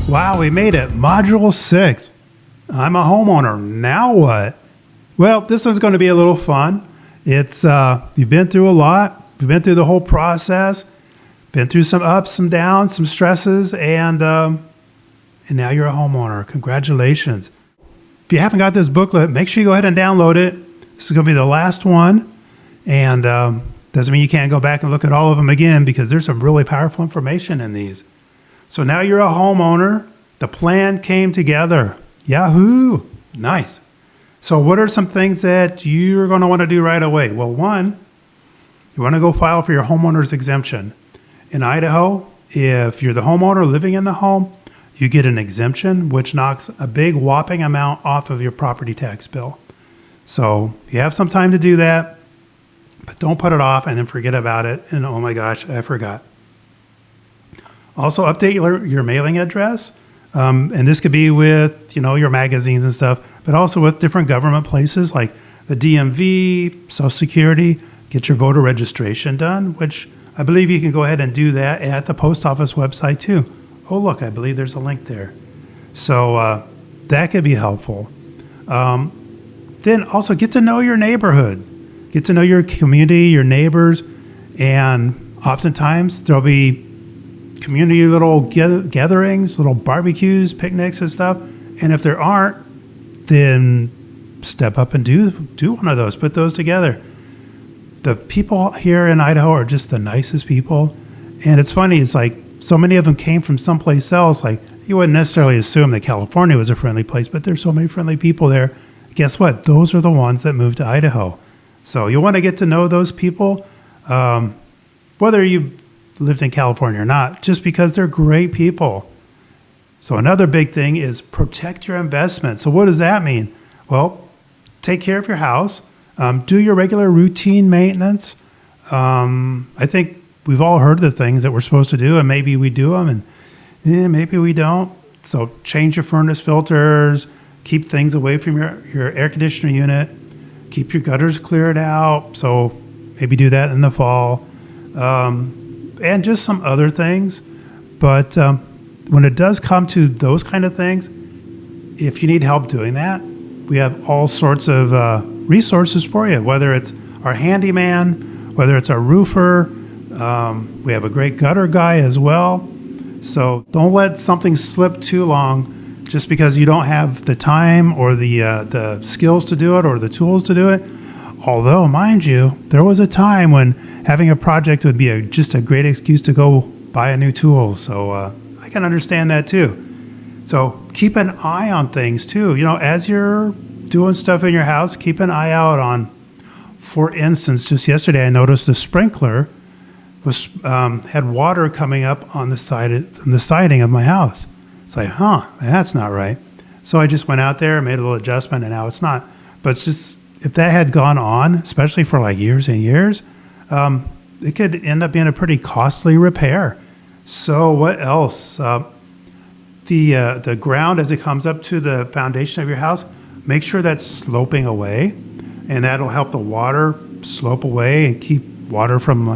Wow, we made it. Module 6. I'm a homeowner. Now what? Well, this one's going to be a little fun. It's you've been through a lot. We've been through the whole process. Been through some ups, some downs, some stresses, and now you're a homeowner. Congratulations. If you haven't got this booklet, make sure you go ahead and download it. This is going to be the last one, and doesn't mean you can't go back and look at all of them again because there's some really powerful information in these. So now you're a homeowner. The plan came together. Yahoo! Nice. So what are some things that you're going to want to do right away? Well, one, you want to go file for your homeowner's exemption. In Idaho, if you're the homeowner living in the home, you get an exemption, which knocks a big whopping amount off of your property tax bill. So you have some time to do that, but don't put it off and then forget about it. And oh my gosh, I forgot. Also update your mailing address. And this could be with, your magazines and stuff, but also with different government places like the DMV, Social Security. Get your voter registration done, which I believe you can go ahead and do that at the post office website too. Oh, look, I believe there's a link there. So that could be helpful. Then also get to know your neighborhood. Get to know your community, your neighbors, and oftentimes there'll be community little gatherings, little barbecues, picnics and stuff. And if there aren't, then step up and do one of those. Put those together. The people here in Idaho are just the nicest people. And it's funny, it's like so many of them came from someplace else. Like you wouldn't necessarily assume that California was a friendly place, but there's so many friendly people there. Guess what? Those are the ones that moved to Idaho. So you want to get to know those people, whether you lived in California or not, just because they're great people. So another big thing is protect your investment. So what does that mean? Well, take care of your house. Do your regular routine maintenance. I think we've all heard the things that we're supposed to do, and maybe we do them, and maybe we don't. So change your furnace filters, keep things away from your air conditioner unit, keep your gutters cleared out. So maybe do that in the fall. And just some other things. But when it does come to those kind of things, if you need help doing that, we have all sorts of resources for you, whether it's our handyman, whether it's our roofer. We have a great gutter guy as well. So don't let something slip too long just because you don't have the time or the skills to do it or the tools to do it. Although, mind you, there was a time when having a project would be just a great excuse to go buy a new tool. So I can understand that too. So keep an eye on things too. As you're doing stuff in your house, keep an eye out on, for instance, just yesterday I noticed the sprinkler was had water coming up on the siding of my house. It's like, that's not right. So I just went out there, made a little adjustment, and now it's not. But it's just, if that had gone on, especially for like years and years, it could end up being a pretty costly repair. So what else? The ground as it comes up to the foundation of your house, make sure that's sloping away, and that'll help the water slope away and keep water from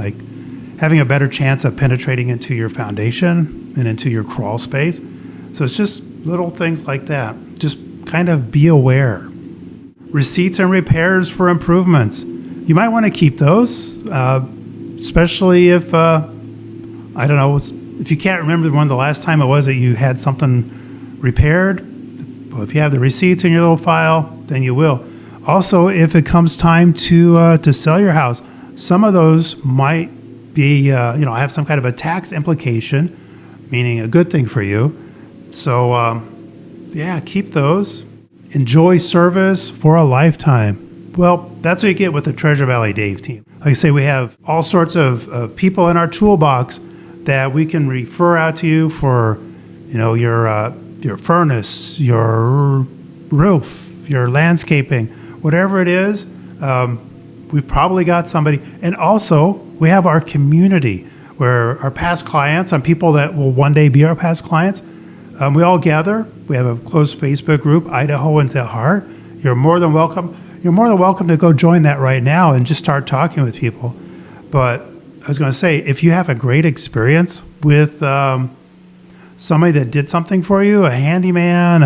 having a better chance of penetrating into your foundation and into your crawl space. So it's just little things like that. Just kind of be aware. Receipts and repairs for improvements. You might want to keep those, especially if, if you can't remember when the last time it was that you had something repaired. Well, if you have the receipts in your little file, then you will. Also, if it comes time to sell your house, some of those might be, have some kind of a tax implication, meaning a good thing for you. So, keep those. Enjoy service for a lifetime. Well, that's what you get with the Treasure Valley Dave team. Like I say, we have all sorts of people in our toolbox that we can refer out to you for, your furnace, your roof, your landscaping, whatever it is. We've probably got somebody. And also, we have our community where our past clients and people that will one day be our past clients, we all gather. We have a closed Facebook group, Idahoans at Heart. You're more than welcome. You're more than welcome to go join that right now and just start talking with people. But I was going to say, if you have a great experience with somebody that did something for you, a handyman,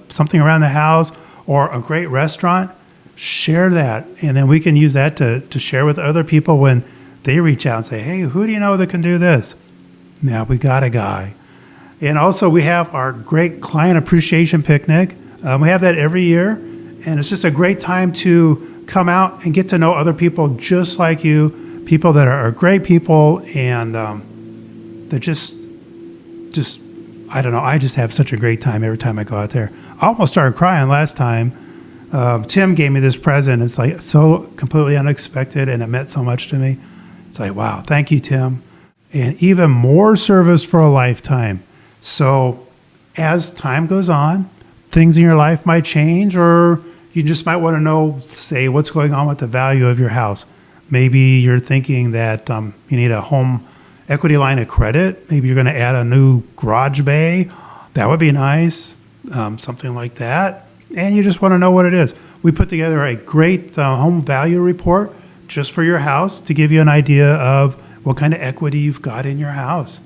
something around the house, or a great restaurant, share that. And then we can use that to share with other people when they reach out and say, hey, who do you know that can do this? Now we got a guy. And also we have our great client appreciation picnic. We have that every year. And it's just a great time to come out and get to know other people just like you, people that are great people. And they're just, I don't know, I just have such a great time every time I go out there. I almost started crying last time. Tim gave me this present. It's like so completely unexpected, and it meant so much to me. It's like, wow, thank you, Tim. And even more service for a lifetime. So as time goes on, things in your life might change, or you just might want to know, say, what's going on with the value of your house. Maybe you're thinking that you need a home equity line of credit. Maybe you're going to add a new garage bay. That would be nice, something like that. And you just want to know what it is. We put together a great home value report just for your house to give you an idea of what kind of equity you've got in your house.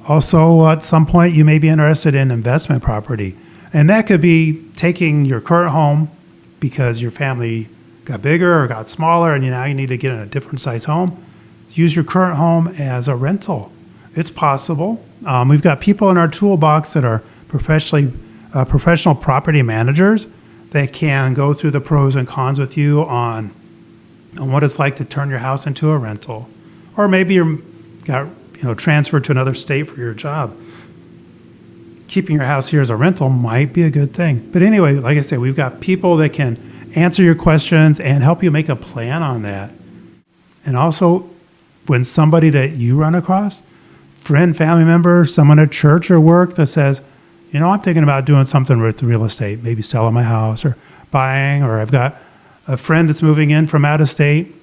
Also, at some point, you may be interested in investment property. And that could be taking your current home because your family got bigger or got smaller and now you need to get in a different size home. Use your current home as a rental. It's possible. We've got people in our toolbox that are professional property managers that can go through the pros and cons with you on what it's like to turn your house into a rental. Or maybe you're got transferred to another state for your job. Keeping your house here as a rental might be a good thing. But anyway, like I said, we've got people that can answer your questions and help you make a plan on that. And also, when somebody that you run across, friend, family member, someone at church or work that says, I'm thinking about doing something with real estate, maybe selling my house or buying, or I've got a friend that's moving in from out of state.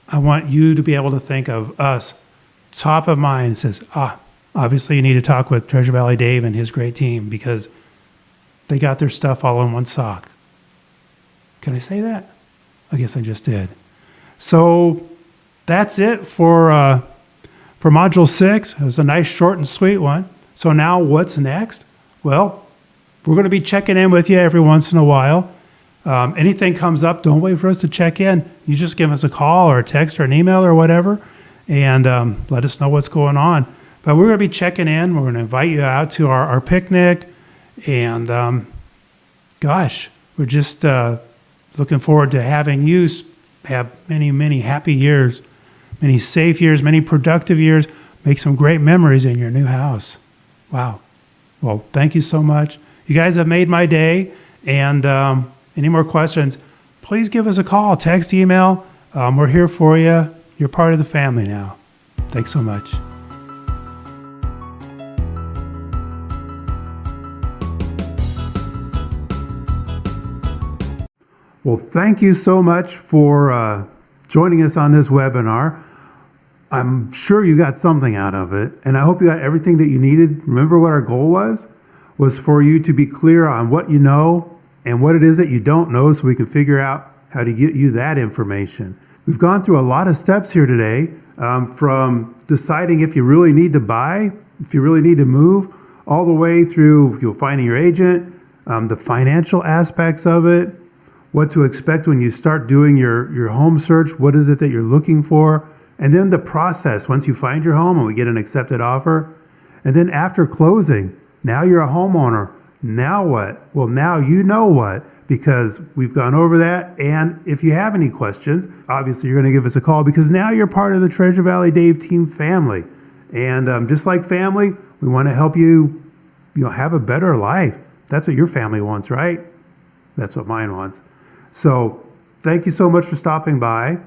I want you to be able to think of us top of mind. It says, obviously you need to talk with Treasure Valley Dave and his great team because they got their stuff all in one sock. Can I say that? I guess I just did. So that's it for Module 6. It was a nice, short, and sweet one. So now what's next? Well, we're going to be checking in with you every once in a while. Anything comes up, don't wait for us to check in. You just give us a call or a text or an email or whatever and let us know what's going on. But we're going to be checking in. We're going to invite you out to our picnic. And we're just looking forward to having you have many, many happy years, many safe years, many productive years, make some great memories in your new house. Wow. Well, thank you so much. You guys have made my day. And any more questions, please give us a call, text, email. We're here for you. You're part of the family now. Thanks so much. Well, thank you so much for joining us on this webinar. I'm sure you got something out of it, and I hope you got everything that you needed. Remember what our goal was for you to be clear on what you know and what it is that you don't know so we can figure out how to get you that information. We've gone through a lot of steps here today, from deciding if you really need to buy, if you really need to move, all the way through finding your agent, the financial aspects of it, what to expect when you start doing your home search, what is it that you're looking for, and then the process once you find your home and we get an accepted offer. And then after closing, now you're a homeowner. Now what? Well, now you know what, because we've gone over that. And if you have any questions, obviously you're going to give us a call because now you're part of the Treasure Valley Dave team family. And just like family, we want to help you, have a better life. That's what your family wants, right? That's what mine wants. So thank you so much for stopping by.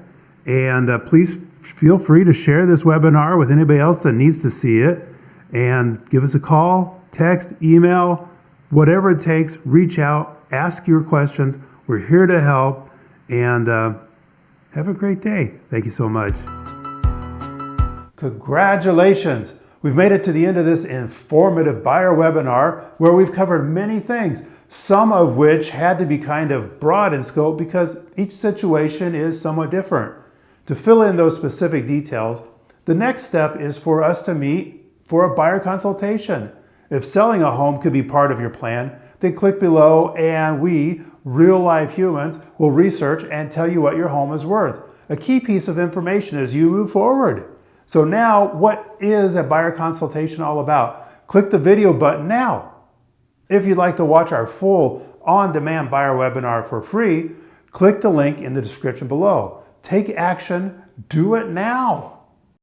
And please feel free to share this webinar with anybody else that needs to see it. And give us a call, text, email, whatever it takes. Reach out, ask your questions. We're here to help. And have a great day. Thank you so much. Congratulations. We've made it to the end of this informative buyer webinar where we've covered many things, some of which had to be kind of broad in scope because each situation is somewhat different. To fill in those specific details, the next step is for us to meet for a buyer consultation. If selling a home could be part of your plan, then click below and we, real life humans, will research and tell you what your home is worth. A key piece of information as you move forward. So now, what is a buyer consultation all about? Click the video button now. If you'd like to watch our full on-demand buyer webinar for free, click the link in the description below. Take action, do it now.